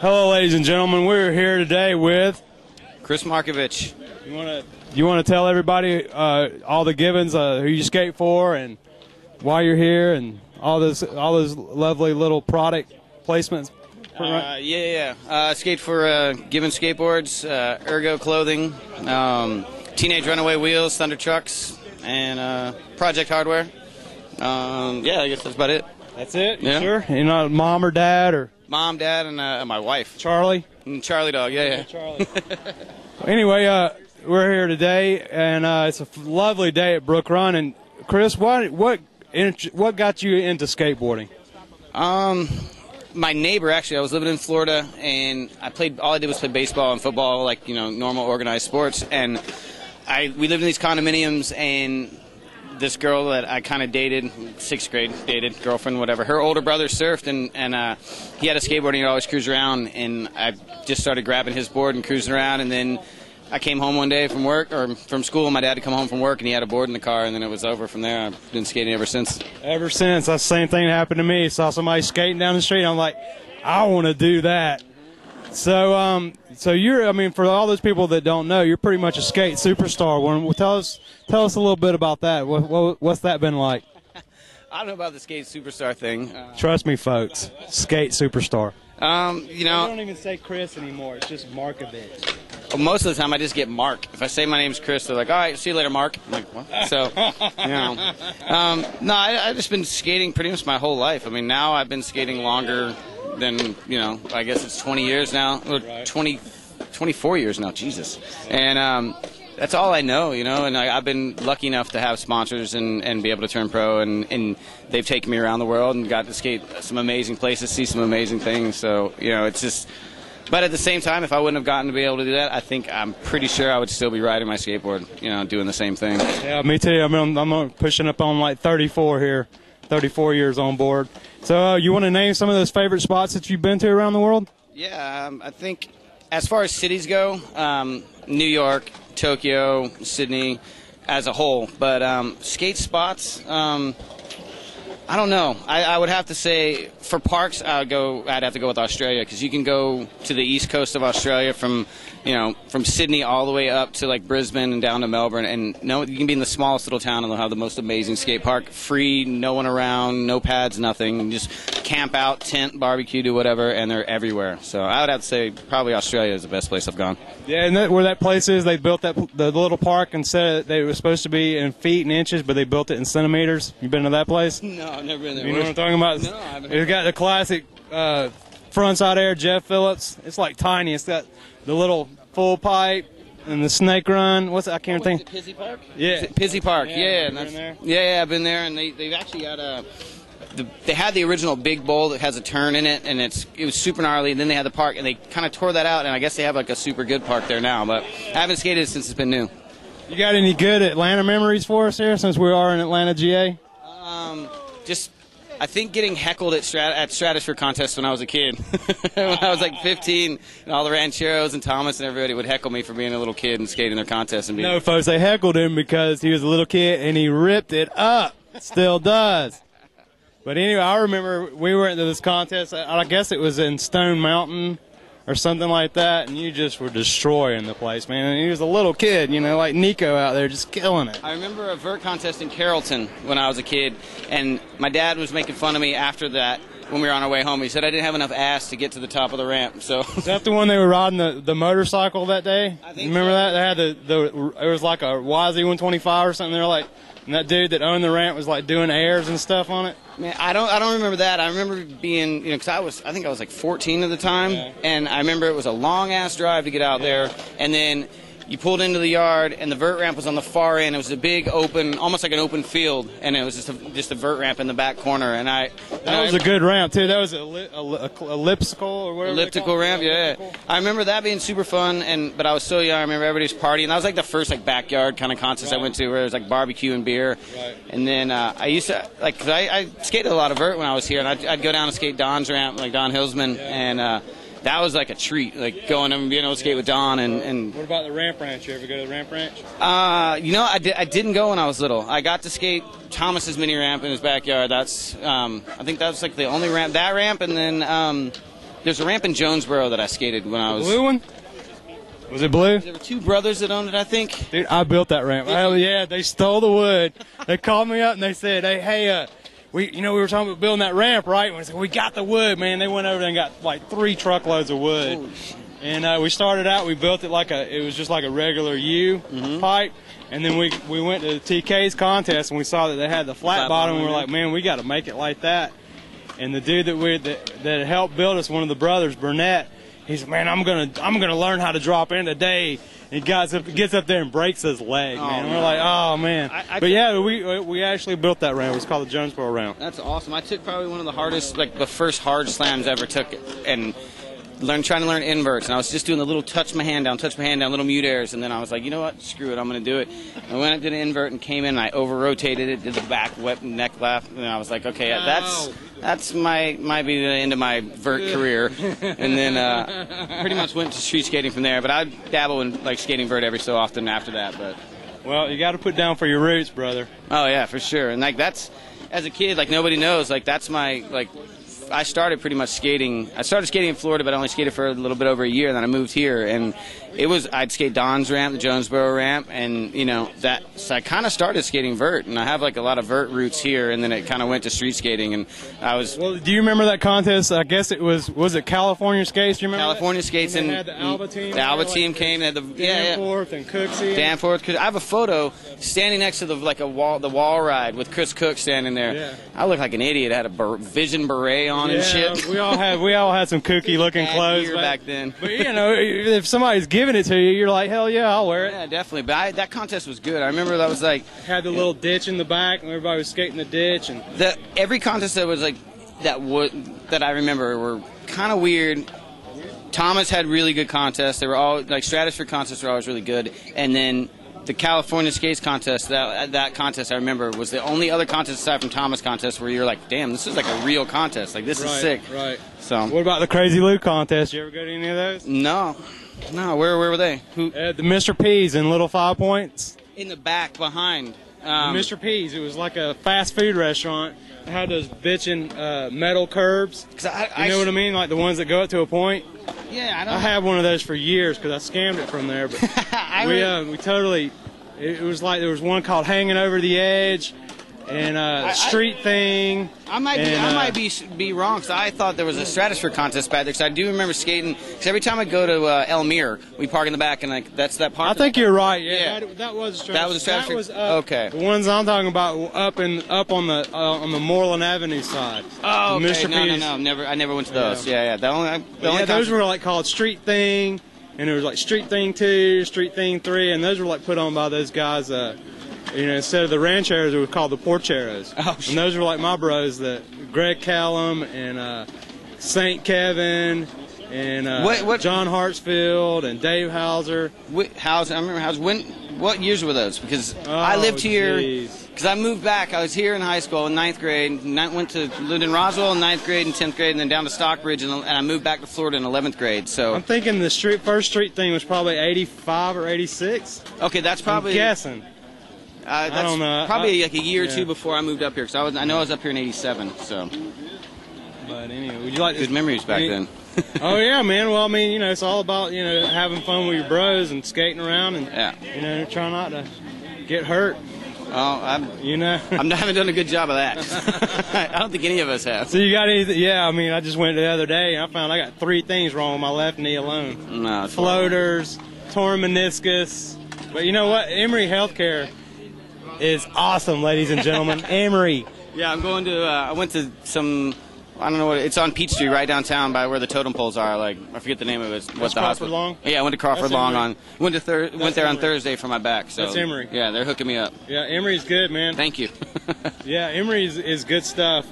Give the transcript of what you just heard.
Hello, ladies and gentlemen. We're here today with Kris Markovich. You want to tell everybody all the givens, who you skate for, and why you're here, and all those lovely little product placements. Skate for Given Skateboards, Ergo Clothing, Teenage Runaway Wheels, Thunder Trucks, and Project Hardware. I guess that's about it. That's it? Yeah. Sure? You're not mom or dad or? Mom, dad, and my wife. Charlie? And Charlie dog, yeah. Charlie. Anyway, we're here today, and it's a lovely day at Brook Run. And Kris, what got you into skateboarding? My neighbor, actually, I was living in Florida, and all I did was play baseball and football, like, normal organized sports. And we lived in these condominiums, and this girl that I kind of dated, sixth grade, girlfriend, whatever, her older brother surfed, and he had a skateboard, and he'd always cruise around, and I just started grabbing his board and cruising around. And then I came home one day from work, or from school, and my dad had come home from work, and he had a board in the car, and then it was over from there. I've been skating ever since. Ever since. That's the same thing that happened to me. Saw somebody skating down the street, and I'm like, I want to do that. So you're, for all those people that don't know, you're pretty much a skate superstar. Tell us a little bit about that. What's that been like? I don't know about the skate superstar thing. Trust me, folks, skate superstar. They don't even say Kris anymore. It's just Markovich. Most of the time, I just get Mark. If I say my name's Kris, they're like, all right, see you later, Mark. I'm like, what? So, I've just been skating pretty much my whole life. Now I've been skating longer than, I guess it's 20 years now, or 24 years now, Jesus. And that's all I know, and I've been lucky enough to have sponsors and be able to turn pro, and they've taken me around the world and got to skate some amazing places, see some amazing things. So, it's just... But at the same time, if I wouldn't have gotten to be able to do that, I'm pretty sure I would still be riding my skateboard, doing the same thing. Yeah, me too. I'm pushing up on like 34 here, 34 years on board. So you want to name some of those favorite spots that you've been to around the world? Yeah, I think as far as cities go, New York, Tokyo, Sydney as a whole. But skate spots, I don't know. I would have to say for parks, I'd have to go with Australia, because you can go to the east coast of Australia from Sydney all the way up to like Brisbane and down to Melbourne, and you can be in the smallest little town and they'll have the most amazing skate park, free, no one around, no pads, nothing. Just camp out, tent, barbecue, do whatever, and they're everywhere. So I would have to say probably Australia is the best place I've gone. Yeah, and where that place is, they built the little park and said they were supposed to be in feet and inches, but they built it in centimeters. You been to that place? No, I've never been there. You know what I'm talking about? No, I haven't. It's got the classic front side air, Jeff Phillips. It's like tiny. It's got the little full pipe and the snake run. I can't think. Pizzy Park? Yeah. Pizzy Park, yeah. Yeah, I've been there, and they've actually got they had the original big bowl that has a turn in it, and it was super gnarly. And then they had the park, and they kind of tore that out, and I guess they have like a super good park there now. But I haven't skated since it's been new. You got any good Atlanta memories for us here, since we are in Atlanta, GA? I think getting heckled at Stratosphere contests when I was a kid. When I was like 15, and all the Rancheros and Thomas and everybody would heckle me for being a little kid and skating their contests. No, folks, they heckled him because he was a little kid and he ripped it up. Still does. But anyway, I remember we went to this contest. I guess it was in Stone Mountain or something like that, and you just were destroying the place, man. And he was a little kid, like Nico out there, just killing it. I remember a vert contest in Carrollton when I was a kid, and my dad was making fun of me after that when we were on our way home. He said I didn't have enough ass to get to the top of the ramp. So is that the one they were riding the motorcycle that day? I think remember so. That? They had it was like a YZ125 or something. They're like, and that dude that owned the ramp was like doing airs and stuff on it. Man, I don't remember that. I remember being, because I think I was like 14 at the time, and I remember it was a long ass drive to get out there, and then you pulled into the yard, and the vert ramp was on the far end. It was a big open, almost like an open field, and it was just a vert ramp in the back corner. And that was a good ramp too. That was elliptical or whatever. Elliptical ramp, yeah. I remember that being super fun, but I was so young. I remember everybody was partying. That was like the first backyard kind of contest I went to, where it was like barbecue and beer. Right. And then I used to cause I skated a lot of vert when I was here, and I'd go down and skate Don's ramp, like Don Hillsman, and that was like a treat, like going and being able to skate with Don. And what about the ramp ranch? You ever go to the ramp ranch? I didn't go when I was little. I got to skate Thomas's mini ramp in his backyard. I think that's like the only ramp. That ramp, and then There's a ramp in Jonesboro that I skated when I was. Blue one? Was it blue? There were 2 brothers that owned it, I think. Dude, I built that ramp. Hell yeah, they stole the wood. They called me up and they said, hey, we were talking about building that ramp, right? And we said, we got the wood, man. They went over there and got like 3 truckloads of wood. And we started out, we built it it was just like a regular U pipe. And then we went to the TK's contest and we saw that they had the flat bottom. And we were like, man, we got to make it like that. And the dude that helped build us, one of the brothers, Burnett, he said, man, I'm gonna learn how to drop in today. And he gets up there and breaks his leg, man. And we're like, oh man. But yeah, we actually built that ramp. It was called the Jonesboro ramp. That's awesome. I took probably one of the hardest, like the first hard slams I ever took, and trying to learn inverts. And I was just doing the little touch my hand down, little mute airs. And then I was like, you know what? Screw it. I'm going to do it. I went up, did an invert, and came in. And I over-rotated it, did the back neck left. And I was like, okay, that's might be the end of my vert career. And then pretty much went to street skating from there. But I dabble in like skating vert every so often after that. But well, you got to put down for your roots, brother. Oh yeah, for sure. And like that's, as a kid, like nobody knows. Like that's my like. I started pretty much skating. I started skating in Florida, but I only skated for a little bit over a year. And then I moved here, and I'd skate Don's ramp, the Jonesboro ramp, and so I kind of started skating vert, and I have like a lot of vert roots here, and then it kind of went to street skating, and I was. Well, do you remember that contest? I guess it was it California Skates? Do you remember California Skates, and they had the Alba team. The Alba team came. They had the Danforth and Cooksey. Danforth. I have a photo standing next to the wall ride with Chris Cook standing there. Yeah. I looked like an idiot. I had a Vision beret on and shit. we all had some kooky looking clothes back then. But if somebody's giving it to you, you're like, hell yeah, I'll wear it. Yeah, definitely. But that contest was good. I remember that was like had the little ditch in the back, and everybody was skating the ditch, and every contest that was like that I remember were kind of weird. Thomas had really good contests. They were all like Stratosphere contests were always really good, and then the California Skates contest, that contest I remember was the only other contest aside from Thomas contest where you're like, damn, this is like a real contest. Like this is sick. Right. So what about the Crazy Lou contest? You ever go to any of those? No. Where were they? Who? The Mr. P's in Little 5 Points. In the back behind. Mr. P's. It was like a fast food restaurant. It had those bitchin' metal curbs. You know what I mean? Like the ones that go up to a point. Yeah, I had one of those for years because I scammed it from there. But we totally. It was like there was one called Hanging Over the Edge, and Street Thing. I might be wrong because I thought there was a Stratosphere contest back there. Because I do remember skating. Because every time I go to Elmire, we park in the back, and like that's that part. I think you're right. Yeah, that was a Stratosphere. That was a Stratosphere. That was okay. The ones I'm talking about up on the Moreland Avenue side. Oh, okay. Mr. P's. No. I never went to those. Yeah. Those were like called Street Thing, and there was like Street Thing 2, Street Thing 3, and those were like put on by those guys. Instead of the rancheros, it was called the porcheros. Oh, shit. And those were like my bros, Greg Callum and St. Kevin and John Hartsfield and Dave Hauser. I remember Hauser. What years were those? Because I lived here. Because I moved back. I was here in high school in 9th grade. Lived in Roswell in 9th grade and 10th grade, and then down to Stockbridge, and I moved back to Florida in 11th grade. So I'm thinking the first street thing was probably 85 or 86. Okay, that's probably. I'm guessing. That's I don't know. Probably like a year or two before I moved up here, because I know I was up here in '87. So. But anyway, would you like good memories back then? Oh yeah, man. Well, I mean, it's all about having fun with your bros and skating around and try not to get hurt. Oh, I haven't done a good job of that. I don't think any of us have. So you got anything? Yeah, I mean, I just went the other day and I found I got 3 things wrong with my left knee alone. No, floaters, torn meniscus. But you know what? Emory Healthcare is awesome, ladies and gentlemen. Emory. Yeah, I'm going to. I went to some. I don't know what it's on Peachtree, right downtown by where the totem poles are. Like I forget the name of it. What's the Crawford hospital? Long? Yeah, I went to Crawford Long went there on Thursday for my back. So that's Emory. Yeah, they're hooking me up. Yeah, Emory's good, man. Thank you. Yeah, Emory is good stuff.